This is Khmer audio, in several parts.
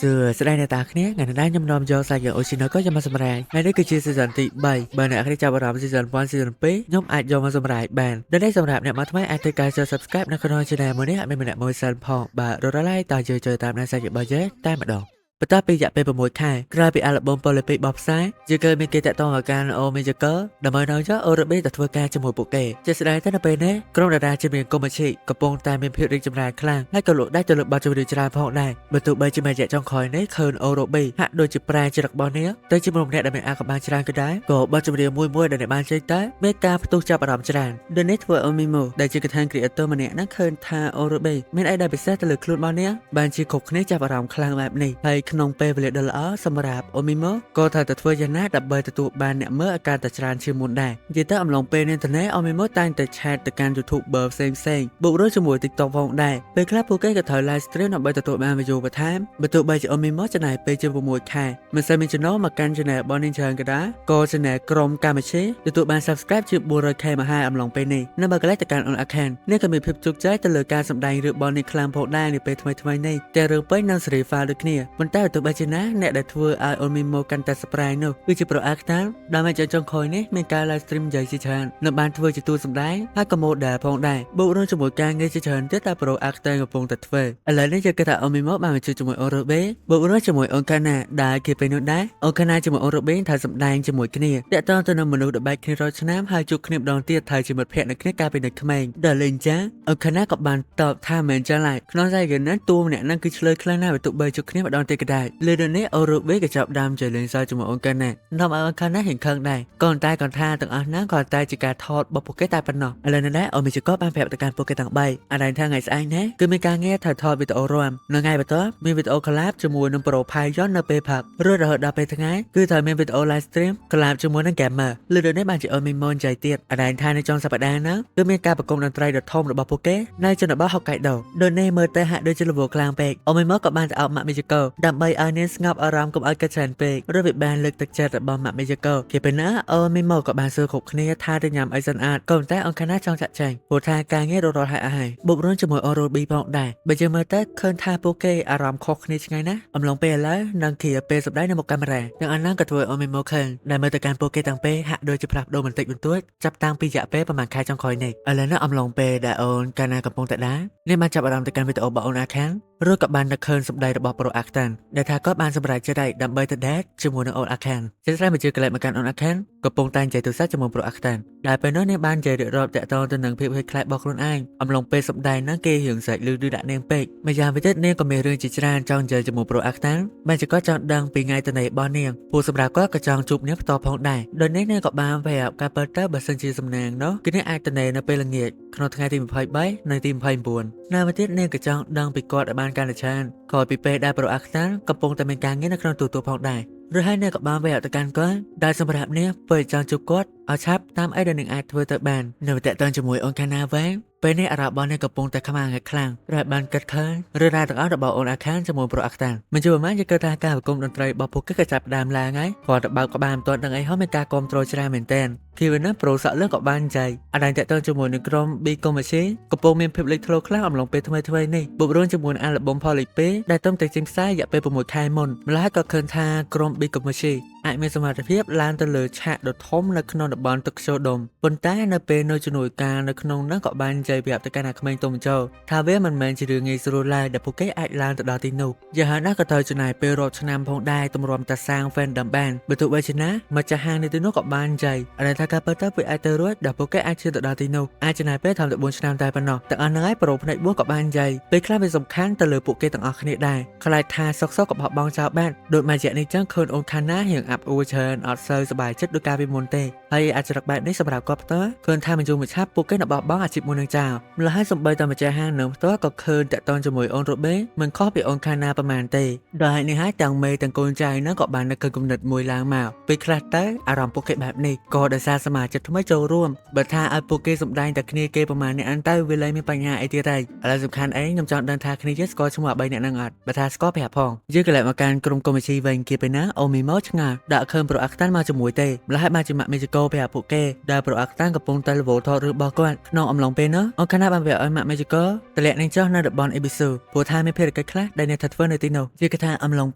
សួស្តីអ្នកតាគ្នាថ្ងៃនេះខ្ញុំនាំយកសាច់យ៉ាងអូស៊ីណូក៏យកមកសម្រេចថ្ងៃនេះគឺជាស៊ីซั่នទី3បើអ្នកគ្នាចាប់អារម្មណ៍ស៊ីซั่ន1ស៊ីซั่ន2ខ្ញុំអាចយកមកសម្រេចបានដូចនេះសម្រាប់អ្នកមកថ្មីអាចធ្វើការចុច Subscribe នៅក្នុង Channel មួយនេះឲ្យមានម្នាក់មួយសិនផងបាទរត់ឡាយតើយើងចូលតាមដានសាច់របស់យើងតែម្ដងបន្ទាប់ពីរយៈពេល6ខែក្រោយពីអាល់ប៊ុមប៉ូលីពីបោះផ្សាយយើងក៏មានគេតាក់ទងឲ្យការអូមេជកដើម្បីនាំយកអូរ៉ូប៊ីទៅធ្វើការជាមួយពួកគេជាស្ដែងទៅនៅពេលនេះក្រុមតារាជាមានកុំមឈីកំពុងតែមានភាពរីកចម្រើនខ្លាំងហើយក៏លោកដៃទៅលើបទចម្រៀងច្រើនផងដែរបើទោះបីជាមានរយៈចុងក្រោយនេះឃើញអូរ៉ូប៊ីហាក់ដូចជាប្រែចរិតរបស់នេះទៅជាមនុស្សម្នាក់ដែលមានអារម្មណ៍ច្រើនក៏ដែរក៏បទចម្រៀងមួយដែលអ្នកបានចេញតែមានការផ្ទុះចាប់អារម្មណ៍ច្រើនដូចនេះធ្វើអូមីម៉ូដែលជាកថា creator ម្នាក់ហ្នឹងឃើញថាអូរ៉ូប៊ីមានអីដែលពិសេសទៅលើខ្លួនរបស់នេះបានជាគ្រប់គ្នាចាប់អារម្មណ៍ខ្លាំងបែបនេះហើយក្នុងពេលវេលាដ៏ល្អសម្រាប់អូមីម៉ូក៏ត្រូវតែធ្វើយ៉ាងណាដើម្បីទទួលបានអ្នកមើលឲ្យកាន់តែច្រើនជាងមុនដែរនិយាយទៅអំឡុងពេលនេះទៅអូមីម៉ូតែងតែឆែតទៅកាន់ YouTuber ផ្សេងបូករួមជាមួយ TikTok ផងដែរពេលខ្លះពួកគេក៏ត្រូវ live stream ដើម្បីទទួលបាន view បន្ថែមបើទោះបីជាអូមីម៉ូចំណាយពេលជា6ខែមិនសូវមានចំណូលមកកាន់ channel របស់នាងច្រើនក៏ដោយក៏ channel ក្រុមកម្មវិធីទទួលបាន subscribe ជា 400k មហាអំឡុងពេលនេះនៅបើកន្លែងទៅកាន់ on account នេះក៏មានភាពជោគជ័យទៅលើការសម្ដែងរឿងរបស់នាងខ្លាំងផងដែរនាពេលថ្មីនេះតែរឿងពេញនិងសេរីហ្វាល់ដូចគ្នាប៉ុន្តែទោះបីជាណាអ្នកដែលធ្វើឲ្យអូមីម៉ូកាន់តែ surprise នោះគឺជា Pro Actor ដែលមកចុងក្រោយនេះមានការ live stream និយាយជាច្រើននៅបានធ្វើជាតួសម្ដែងហើយក៏ model ផងដែរបូករួមជាមួយការងារជាច្រើនទៀតតែ Pro Actor កំពុងតែធ្វើឥឡូវនេះយើងគិតថាអូមីម៉ូបានមកជួយជាមួយអូរ៉ូប៊ីបូករួមជាមួយអូនកាណាដែលគេពេលនោះដែរអូនកាណាជាមួយអូរ៉ូប៊ីថាសម្ដែងជាមួយគ្នាតាក់ទងទៅនឹងមនុស្សដែលបែកគ្នារាល់ឆ្នាំហើយជួបគ្នាម្ដងទៀតថាជាមិត្តភក្តិនឹងគ្នាកាលពីនៅក្មេងដល់លេងចាអូនកាណាក៏បានតបថាមិនចឹងឡើយក្នុងសាយគេนั้นតួម្នាក់ហ្នឹងគឺឆ្លើយខ្លាំងណាស់បើទោះបីជួបគ្នាម្ដងទៀតក៏ដែរលើដល់នេះអូរ៉ូប៊ីក៏ចាប់ដើមចលេងសើចជាមួយអូនកាណានាំឲ្យអូនកាណាហិងខឹងដែរគាត់តែគាត់ថាទាំងអស់ហ្នឹងគាត់តែជាការថតរបស់ពួកគេតែប៉ុណ្ណោះឥឡូវនេះដែរអូមីជកបានប្រាប់ទៅកាន់ពួកគេទាំង3អដែងថាថ្ងៃស្អែកនេះគឺមានការងារថតវីដេអូរួមនៅថ្ងៃបន្ទាប់មានវីដេអូ collab ជាមួយនឹង Pro Phayon នៅពេលផឹករហូតដល់ពេលថ្ងៃគឺត្រូវមានវីដេអូ live stream collab ជាមួយនឹង gamer លើដល់នេះបានជាអូមីម៉ូនចៃទៀតអដែងថានៅចុងសប្តាហ៍ហ្នឹងគឺមានការប្រគំតន្ត្រីដ៏ធំរបស់ពួកគេនៅជនបទ Hokkaido ដូចនេះមើលទៅហាក់ដូចជាល្ងខ្លាំងពេកអូមីម៉ូក៏បានទៅអោបម៉ាក់មីជកដើម្បីឲ្យនាងស្ងប់អារម្មណ៍កុំឲ្យគិតច្រើនពេកឬវាបានលើកទឹកចិត្តរបស់ម៉ាក់មីជកគេពេលណាអូមីម៉ូក៏បានសួរគ្រប់គ្នាថាទៅញ៉ាំអីសិនអត់ក៏តែអង្គណាចង់ចាក់ចែងព្រោះថាការងាររត់ហើយបូករួមជាមួយអូរ៉ូប៊ីផងដែរបើយើងមើលទៅឃើញថាពួកគេអារម្មណ៍ខុសគ្នាឆ្ងាយណាស់អំឡុងពេលឥឡូវនឹងគៀពេលសម្ដែងនៅមុខកាមេរ៉ាទាំងអស់ហ្នឹងក៏ធ្វើអូមីម៉ូខឹងដែលមើលទៅកាន់ពួកគេទាំងពេលហាក់ដូចជាផ្លាស់ប្ដូរបន្តិចបន្តួចចាប់តាំងពីរយៈពេលប្រហែលខែចុងក្រោយនេះឥឡូវនេះអំឡុងពេលដែលអូនកាណាកំពុងតែដើរនេះបានចាប់អារម្មណ៍ទៅកាន់វីដេអូរបស់អូនអាខាងឬក៏បាននឹកឃើញសម្ដីរបស់ Pro Actor ដែលថាគាត់បានសម្រេចចិត្តដើម្បីទៅ date ជាមួយនឹងអូនអាខាងជាស្រ័យមកជឿកលែកមកកាន់អូនអាខាងកំពុងតែនិយាយទូរស័ព្ទជាមួយ Pro Actor ដែលពេលនោះនាងបាននិយាយរៀបរាប់តាក់ទងទៅនឹងភាពភ័យខ្លាចរបស់ខ្លួនឯងអំឡុងពេលសម្ដែងហ្នឹងគេរឿងស្រែកលឺដាក់នាងពេកម្យ៉ាងវិញទៀតនាងក៏មានរឿងជាច្រើនចង់និយាយជាមួយ Pro Actor បានជាគាត់ចង់ដឹងពីថ្ងៃទៅនៃរបស់នាងព្រោះសម្រាប់គាត់ក៏ចង់ជួបនាងផ្ទាល់ផងដែរដូចនេះនាងក៏បានប្រាប់ការពិតទៅបើសិនជាសំណាងនោះគឺនាងអាចទៅនៅពេលល្ងាចក្នុងថ្ងៃទី23និងទី29នៅមួយទៀតនាងក៏ចង់ដឹងពីគាត់ឲ្យបានកាន់តែច្រើនក្រោយពីពេលដែល Pro Actor កំពុងតែមានការងារនៅក្នុងទូផងដែរឬហើយនាងក៏បានវេទៅកាន់គាត់ដែលសម្រាប់នាងពេលចង់ជួបគាត់ឲ្យឆាប់តាមអីដែលនាងអាចធ្វើទៅបាននៅតែតើជាមួយអូនកាណាវ៉ាពេលនេះអារ៉ាប់របស់នាងកំពុងតែខ្មាំងហើយខ្លាំងដែលបានកាត់ឃើញរឿងរ៉ាវទាំងអស់របស់អូនអាខានជាមួយ Pro Actor មិនជឿមិនយើងគិតថាការប្រគំតន្ត្រីរបស់ពួកគេក៏ចាប់ផ្ដើមឡើងហើយគាត់ទៅបើកក្បាលមិនទាន់ដឹងអីហើយមានការគាំទ្រច្រើនមែនទែនគីវិញណា Pro សាក់លឿនក៏បាននិយាយអដែងតើជាមួយនឹងក្រុម B Commerce កំពុងមានភាពលេចធ្លោខ្លាំងអំឡុងពេលថ្មីនេះបូករួមជាមួយនឹងអាល់ប៊ុមផលិតពេលដែលទំតែចេញផ្សាយរយៈពេល6ខែមុនម្ល៉េះក៏ឃើញថាក្រុម B Commerce អាចមានសមត្ថភាពឡើងទៅលើឆាកដ៏ធំនៅក្នុងតំបន់ទឹកខ្យល់ដុំប៉ុន្តែនៅពេលនៅជំនួយការនៅក្នុងនោះក៏បាននិយាយប្រាប់ទៅកាន់អាក្មេងទុំចូលថាវាមិនមែនជារឿងងាយស្រួលឡើយដែលពួកគេអាចឡើងទៅដល់ទីនោះយ៉ាងហោចណាស់ក៏ត្រូវចំណាយពេលរាប់ឆ្នាំផងដែរទម្រាំតែសាង fandom បានបើទោះបីជាណាម្ចាស់ហាងនៅទីនោះក៏បាននិយាយអរថាការពិតទៅវាអាចទៅរួចដែលពួកគេអាចឈានទៅដល់ទីនោះអាចចំណាយពេលត្រឹមតែ4ឆ្នាំតែប៉ុណ្ណោះទាំងអស់ហ្នឹងហើយប្រូផ្នែកបួសក៏បាននិយាយពេលខ្លះវាសំខាន់ទៅលើពួកគេទាំងអស់គ្នាដែរខ្លាចថាសុកក៏បោះបង់ចោលបានដូចមួយរយៈនេះចឹងឃើញអូនខាណារៀងអាប់អួរច្រើនអត់សូវសប្បាយចិត្តដូចកាលពីមុនទេហើយអាចរកបែបនេះសម្រាប់គាត់ផ្ទាល់ឃើញថាមិនយូរមិនឆាប់ពួកគេនឹងបោះបង់អាជីពមួយនឹងចោលម្ល៉េះហើយសំបីតែម្ចាស់ហាងនឹងផ្ទាល់ក៏ឃើញតាក់ទងជាមួយអូនរ៉ូប៊ីមិនខុសពីអូនខាណាប្រហែលទេដោយនេះហើយទាំងមេទាំងកូនចៅនឹងក៏បាននឹកឃើញគំនិតមួយឡើងមកពេលខ្លះទៅអារម្មណ៍ពួកគេបែបនេះក៏ដោយសារសមាជិកថ្មីចូលរួមបើថាឲ្យពួកគេសម្ដែងតែគ្នាគេប្រហែលអ្នកអន្តទៅវាលែងមានបញ្ហាអីទៀតហើយឥឡូវសំខាន់អីខ្ញុំចង់ដឹងថាគ្នាយើងស្គាល់ឈ្មោះ3អ្នកនឹងអត់បើថាស្គាល់ប្រាប់ផងយើងក៏លែកមកកាន់ក្រុមកុំមជីវិញគេពេលណាអូមីម៉ូឆ្ងល់ ដាក់ឃើញប្រូអាក់តានមកជាមួយទេម្ល៉េះបានជាម៉ាក់មេជីកូប្រាប់ពួកគេដែលប្រូអាក់តានកំពុងតែល្វថតរបស់គាត់ក្នុងអំឡុងពេលនោះអង្គការបានប្រាប់ឲ្យម៉ាក់មេជីកូទម្លាក់នឹងចុះនៅតំបន់អេប៊ីស៊ូព្រោះថាមានភារកិច្ចខ្លះដែលអ្នកធ្វើនៅទីនោះជាកថាអំឡុង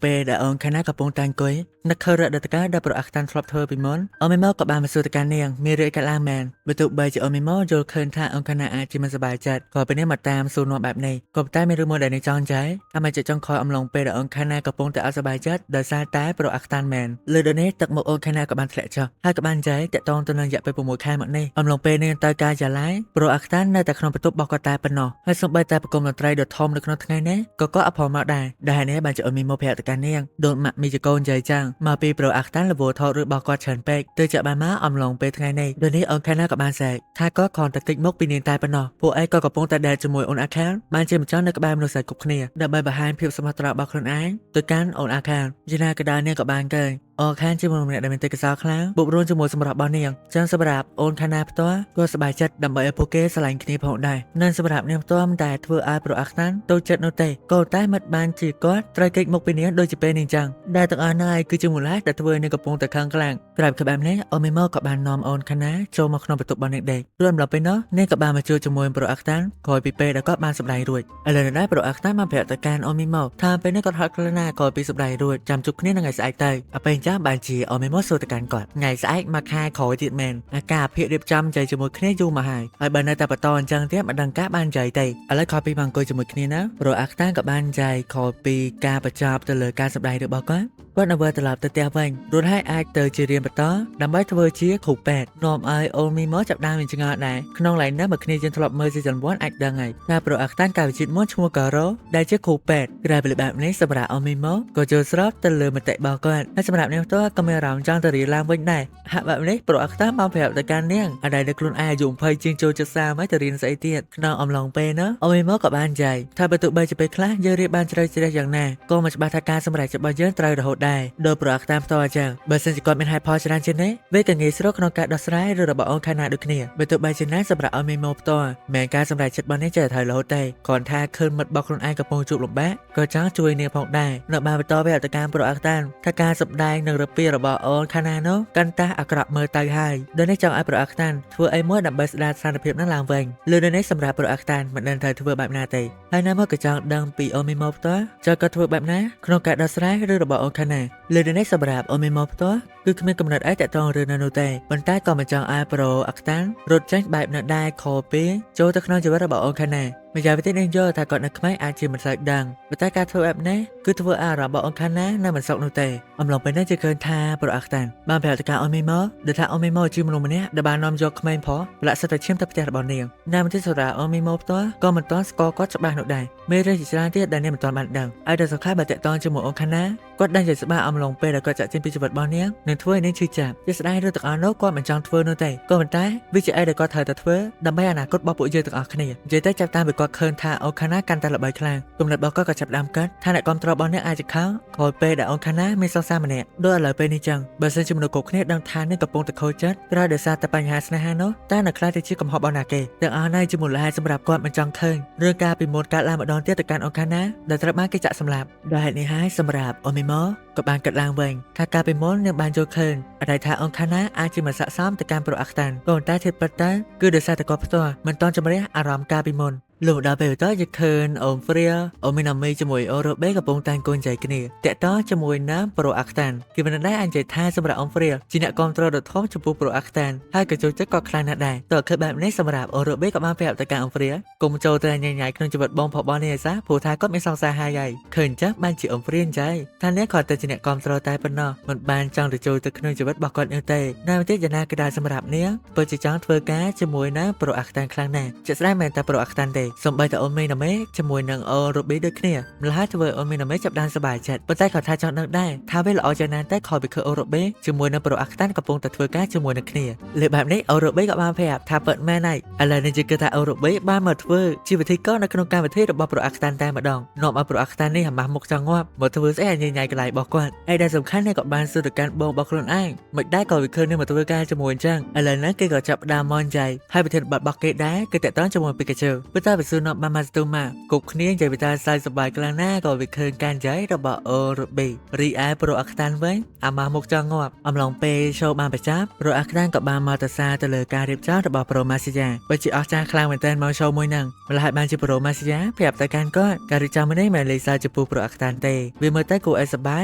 ពេលដែលអង្គការកំពុងតែអង្គុយនឹកឃើញរដូវកាលដែលប្រូអាក់តានធ្លាប់ធ្វើពីមុនអូមីម៉ូក៏បានមកសួរទៅកាន់នាងមានរឿងកាត់ឡើងមែនបើទោះបីជាអូមីម៉ូយល់ឃើញថាអង្គការអាចជាមិនសប្បាយចិត្តក៏ពេលនេះមកតាមសួរនាំបែបនេះក៏តែមានរឿងមួយដែលនាងចង់ចែកអាមកជាចុងក្រោយអំឡុងពេលដែលអង្គការកំពុងតែអត់សប្បាយចិត្តដោយសារតែប្រូអាក់តានមែនលើដល់នេះទឹកមុខអង្គការក៏បានធ្លាក់ចុះហើយក៏បានចែកតាក់ទងទៅនឹងរយៈពេល6ខែមកនេះអំឡុងពេលនេះទៅការចាឡាយប្រូអាក់តាននៅតែក្នុងបន្ទប់របស់គាត់តែប៉ុណ្ណោះហើយសូម្បីតែប្រគំតន្ត្រីដ៏ធំនៅក្នុងថ្ងៃនេះក៏គាត់អត់ព្រមមកដែរដែលនេះបានជាអូមីម៉ូប្រាប់ទៅកាន់នាងដូចម៉ាក់មីជកូននិយាយចឹងមកពីប្រូអាក់តានល្វថតរបស់គាត់ច្រើនពេកទើបចាក់បានមកអំឡុងពេលថ្ងៃនេះដូចនេះអង្គការក៏បានសែកថាគាត់គ្រាន់តែគិតមុខពីនាងតែប៉ុណ្ណោះពួកឯងក៏កំពុងតែដែលជាមួយអូនអាខានបានជាម្ចាស់នៅក្បែរមនុស្សស្រីគ្រប់គ្នាដើម្បីបង្ហាញភាពសមត្ថភាពរបស់ខ្លួនឯងទៅកាន់អូនអាខានយ៉ាងណាក៏ដោយនាងក៏បានកើអូខានជាមួយម្នាក់ដែលមានទេពកោសល្យខ្លាំងបូករួមជាមួយសម្រាប់របស់នាងចឹងសម្រាប់អូនខាណាផ្ទាល់ក៏សប្បាយចិត្តដើម្បីឲ្យពួកគេស្រឡាញ់គ្នាផងដែរនិងសម្រាប់នាងផ្ទាល់តែធ្វើឲ្យប្រូអាក់តានទៅចិត្តនោះទេក៏តែមិនបានជាគាត់ត្រូវកិច្ចមុខពីនាងដូចជាពេលនេះចឹងដែលទាំងអស់នេះគឺជាមូលហេតុដែលធ្វើឲ្យនាងកំពុងតែខឹងខ្លាំងក្រោយពីបែបនេះអូមីម៉ូក៏បាននាំអូនខាណាចូលមកក្នុងបន្ទប់របស់នាងដេករួចអំឡុងពេលនោះនាងក៏បានមកជួបជាមួយប្រូអាក់តានក្រោយពីពេលដែលគាត់បានសម្ដែងរួចឥឡូវនេះដែរប្រូអាក់តានបានប្រាប់ទៅកាន់អូមីម៉ូថាពេលនេះគាត់ហត់ខ្លាំងណាស់ក្រោយពីសម្ដែងរួចចាំជួបគ្នានៅថ្ងៃស្អែកទៅអពេលចាស់បានជាអូមីម៉ូសួរទៅកាន់គាត់ថ្ងៃស្អែកមកខែក្រោយទៀតមែនអាការភាករៀបចំចៃជាមួយគ្នាយូរមកហើយបើនៅតែបន្តអញ្ចឹងទៀតមិនដឹងការបានចៃទេឥឡូវខោពីមកអង្គុយជាមួយគ្នាណាប្រូអាក់តានក៏បានចៃខោពីការបញ្ចប់ទៅលើការសម្ដែងរបស់គាត់នៅវិលត្រឡប់ទៅផ្ទះវិញរួចហើយអាចទៅជារៀនបន្តដើម្បីធ្វើជាគ្រូពេទ្យនាំឲ្យអូមីម៉ូចាប់ដើមវិញឆ្ងល់ដែរក្នុងឡៃនេះមកគ្នាយើងធ្លាប់មើល season 1 អាចដឹងហើយថាប្រូអាក់តានកាលវិជាតិមុនឈ្មោះការ៉ូដែលជាគ្រូពេទ្យក្រៅពីបែបនេះសម្រាប់អូមីម៉ូក៏ចូលស្របទៅលើមតិរបស់គាត់ហើយសម្រាប់នាងផ្ទាល់ក៏មានអារម្មណ៍ចង់ទៅរៀនឡើងវិញដែរហាក់បែបនេះប្រូអាក់តានបានប្រាប់ទៅកាន់នាងអដែលខ្លួនឯងអាយុ20ជាងចូល70ហើយទៅរៀនស្អីទៀតក្នុងអំឡុងពេលនោះអូមីម៉ូក៏បានចែកថាបើទោះបីជាពេលខ្លះយើងរៀនបានជ្រៅជ្រះយ៉ាងណាក៏មិនច្បាស់ថាការសម្រេចចិត្តរបស់យើងត្រូវរហូតដែរដោយប្រូអាក់តានផ្ទាល់អញ្ចឹងបើសិនជាគាត់មានហេតុផលច្រើនជាងនេះវាក៏ងាយស្រួលក្នុងការដោះស្រាយរឿងរបស់អូនខាណាដូចគ្នាបើទោះបីជាណាសម្រាប់អូមីម៉ូផ្ទាល់មិនការសម្រេចចិត្តរបស់នេះចេះតែរហូតទេគ្រាន់ថាឃើញមិត្តរបស់ខ្លួនឯងកំពុងជួបលំបាកក៏ចង់ជួយនាងផងដែរនៅបានបន្តវាអត្តកម្មប្រូអាក់តានថាការសម្ដែងនឹងរពារបស់អូនខាណានោះកាន់តែអាក្រក់មើលទៅហើយដូចនេះចង់ឲ្យប្រូអាក់តានធ្វើអីមួយដើម្បីស្ដារស្ថានភាពនោះឡើងវិញលើនេះសម្រាប់ប្រូអាក់តានមិនដឹងត្រូវធ្វើបែបណាទេហើយណាមកក៏ចង់ដឹងពីអូមីម៉ូផ្ទាល់ចូលក៏ធ្វើបែបណាក្នុងការដោះស្រាយរឿងរបស់អូនខាណាលើនេះសម្រាប់អូមីម៉ូផ្ទាល់គឺគ្មានកំណត់អីតាក់ទងរឿងនោះទេប៉ុន្តែក៏មិនចង់ឲ្យប្រូអាក់តានរត់ចេញបែបណាដែរខពីចូលទៅក្នុងជីវិតរបស់អូនខាណាម្យ៉ាងវិញទៀតនាងយល់ថាគាត់នៅក្មេងអាចជាមិនសូវដឹងប៉ុន្តែការធ្វើបែបនេះគឺធ្វើឲ្យអារម្មណ៍របស់អូនខាណានៅមិនសុខនោះទេអំឡុងពេលនេះជាឃើញថាប្រូអាក់តានបានប្រាប់ទៅកាន់អូមីម៉ូដែលថាអូមីម៉ូជាមនុស្សម្នាក់ដែលបាននាំយកក្មេងផងប្រឡាក់សិតតែឈាមទៅផ្ទះរបស់នាងណាមទីសូរ៉ាអូមីម៉ូផ្ទាល់ក៏មិនទាន់ស្គាល់គាត់ច្បាស់នោះដែរមានរឿងជាច្រើនទៀតដែលនាងមិនទាន់បានដឹងហើយដែលសំខាន់បើតាក់ទងជាមួយអូនខាណាគាត់ដឹងជាច្បាស់អំឡុងពេលដែលគាត់ចាក់ចេញពីជីវិតរបស់នាងនឹងធ្វើឲ្យនាងឈឺចាប់ជាស្ដាយរឿងទាំងអស់នោះគាត់មិនចង់ធ្វើនោះទេក៏ប៉ុន្តែវាជាអីដែលគាត់ត្រូវតែធ្វើដើម្បីអនាគតរបស់ពួកយើងទាំងអស់គ្នានិយាយទៅចាប់តាមពីគាត់ឃើញថាអូនខាណាកាន់តែល្បីខ្លាំងគំនិតរបស់គាត់ក៏ចាប់ដើមកើតថាអ្នកគ្រប់គ្រងរបស់នាងអាចจะខឹងក្រោយពេលដែលអូនខាណាមានសង្សារម្នាក់ដូចឥឡូវពេលនេះចឹងបើសិនជាមនុស្សគ្រប់គ្នាដឹងថានាងកំពុងតែខូចចិត្តក្រោយដោយសារតែបញ្ហាស្នេហានោះតែនៅខ្លាចទៅជាកំហុសរបស់ណាគេទាំងអស់នេះជាមូលហេតុសម្រាប់គាត់មិនចង់ឃើញរឿងការពីមុនកើតឡើងម្ដងទៀតទៅកាន់អូនខាណាដែលត្រូវបានគេចាក់សម្លាប់ដោយហេតុនេះហើយសម្រាប់អូមីម៉ូក៏បានកាត់ឡើងវិញថាការពីមុននាងបានយល់ឃើញអតីតថាអូនខាណាអាចជាមិនស័ក្តិសមទៅកាន់ប្រូអាក់តានប៉ុន្តែធៀបពិតទៅគឺដោយសារតែគាត់ផ្ទាល់មិនទាន់ជំរះអារម្មណ៍ការពីមុនលោកដល់ពេលទៅយកឃើញអូមហ្វ្រីអូមីណាមីជាមួយអូរ៉ូបេកំពុងតែកូនចៃគ្នាតាក់តជាមួយណាប្រូអាក់តានគឺមិនដែរអញ្ជើញថាសម្រាប់អូមហ្វ្រីជាអ្នកគ្រប់គ្រងដ៏ធំចំពោះប្រូអាក់តានហើយក៏ចូលចិត្តក៏ខ្លាំងណាស់ដែរតើឃើញបែបនេះសម្រាប់អូរ៉ូបេក៏បានប្រាប់ទៅកាន់អូមហ្វ្រីកុំចូលទៅញញ៉ៃក្នុងជីវិតបងប្អូនរបស់នេះឯសាព្រោះថាគាត់មានសង្សារហើយឃើញចាស់បានជាអូមហ្វ្រីអញ្ចឹងថាអ្នកគាត់ទៅជាអ្នកគ្រប់គ្រងតែប៉ុណ្ណោះមិនបានចង់ទៅចូលទៅក្នុងជីវិតរបស់គាត់នោះទេនៅទីយ៉ាងណាក៏ដែរសម្រាប់នាងពិតជាចង់ធ្វើការជាមួយណាប្រូអាក់តានខ្លាំងណាស់ជាក់ស្ដែងមិនតែប្រូអាក់តានទេសូម្បីតែអូមីណាមេជាមួយនឹងអូរូប៊ីដូចគ្នាម្ល៉េះធ្វើអូមីណាមេចាប់បានសប្បាយចិត្តប៉ុន្តែគាត់ថាចង់ដឹងដែរថាវាល្អយ៉ាងណាតែខលពីឃើញអូរូប៊ីជាមួយនឹងប្រូអាក់តានកំពុងតែធ្វើការជាមួយនឹងគ្នាលើបែបនេះអូរូប៊ីក៏បានប្រាប់ថាពិតមែនហើយឥឡូវនេះជាគឺថាអូរូប៊ីបានមកធ្វើជាវិធីកនៅក្នុងកម្មវិធីរបស់ប្រូអាក់តានតែម្ដងនាំឲ្យប្រូអាក់តាននេះអាម៉ាស់មុខចង់ងាប់មកធ្វើស្អីញញ៉ៃកន្លែងរបស់គាត់ឯដែលសំខាន់នេះក៏បានសួរទៅកាន់បងរបស់ខ្លួនឯងមិនដែរក៏វាឃើញនឹងមកធ្វើការជាមួយអញ្ចឹងឥឡូវនេះគេក៏ចាប់ផ្ដើមមន់ចៃហើយប្រធានបទរបស់គេដែរគឺតាក់ទងជាមួយពីកាជូប៉ុន្តែ ไปซื้อนอมาสตูมากุกนี้ใจไปตาใส่สบายกลางหน้าก็ไปคืนการย้ายระบโอรบีรีไอโปรอัคตันไว้อามามุกจางอบอำลองเปโชว์มาประจับโปรอัคตันกับบามอเตอร์ซาตะเลอการเรียบเจ้าระบโปรมาซิยาไปจีออกจากคลางเหมือนเต้นมาโชว์มวยนังเวลาบานจีโปรมาซิยาเพียบแต่การก็การริจาไม่ได้มาเลยซาจะปูโปรอัคตันเตวิเมอร์เตกูไอสบาย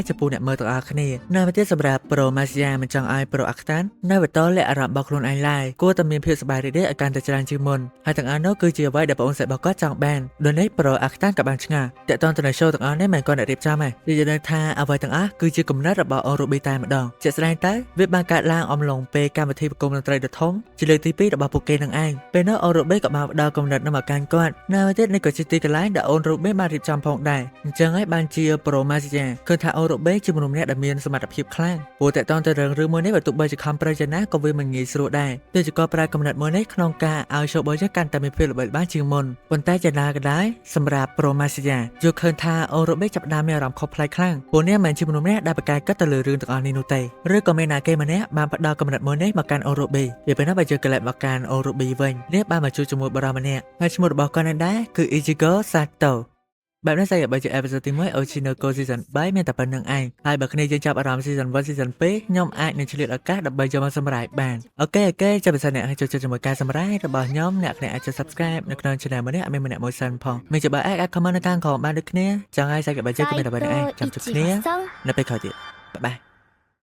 จะปูเนี่ยเมอร์ตัวอาคเนีในประเทศสำหรับโปรมาซิยามันจังไอโปรอัคตันในวัดต้นและอารับบอกลุนไอไลน์กูตมีเพียบสบายได้อาการแต่จรันจืมนให้ต่างอันโนคือจีไว้เดี๋ยวปองใส่บอกก็จังแบนโดยในโปรอัคตันกับบางชงาแต่ตอนตัวในโชว์ต่างอันได้เหมือนก่อนเรียบจ้าไหมดีจะเดินทางเอาไว้ต่างอันคือจีกลุ่มนัดระบอรูบีตายมาดองจะแสดงใต้เว็บบางการล่างอมลงเปการบันทึกกรมดนตรีดทงจะเลยตีปีระบอโปเกนังไอเป็นนักอรูบีกับมาดาวกำเนิดนำมาการก้อนในประเทศในกอจิตีกันไล่ดาวอรูบีมาเรียบจำพงได้จังให้บางจีโปรมาซิยาคือถ้าอรูบีจีมุนเนี่ยดำเนินสมัติภิบคลั่งปูแต่ตอนแต่เรื่องหรือมือในวัตถุใบจะคำประจันนะก็เวมันงี้สู้ได้โดยจะก่อปลายกำเนิดมือในขนมกาเอาโชว์บอยกันแต่ไม่เพียรบ้านจีมุนบนใต้จะนากันได้สำหรับโปรมาซิยาโยเคินทาอรูบีจับดามในรำคอพลายคลั่งปูเนี่ยมันจีมุนเนี่ยได้ประกายก็ตะลือเรื่องต่างอันนินุเตหรือก็ไม่นาเกมันเนี่ยบางพัดดาวกำเนิดมือในมาการอรูบีเดี๋ยวไปนับไปเจอกันแหละมาการอรูบีเวงเนี่ยบางมาจูจมูกบรามันเนี่ยมาจมูกบอกกันนั้นได้คืออิจิโกซาโตแบบนั้นใส่กับใบเจอเอพิโซดที่ไม่เอาชินโกซีซันใบเมียแต่เป็นนังไอให้แบบนี้จะจับอารมณ์ซีซันวันซีซันเป๊กย่อมไอในเฉลี่ยอากาศดับใบจะมาสมัยแบนโอเคจะเป็นสเนี่ยให้จะจมูกการสมัยระบาดย่อมเนี่ยเนี่ยอาจจะ subscribe ในการช anel มาเนี่ยไม่มาเนี่ยโมซันพอไม่จะบ้าแอคคอมเมนต์ในการของบ้านดึกเนี่ยจังไอใส่กับใบเจอก็ไม่แต่เป็นไอจำจุดเนี่ยนับไปขอเดียวบ๊ายบาย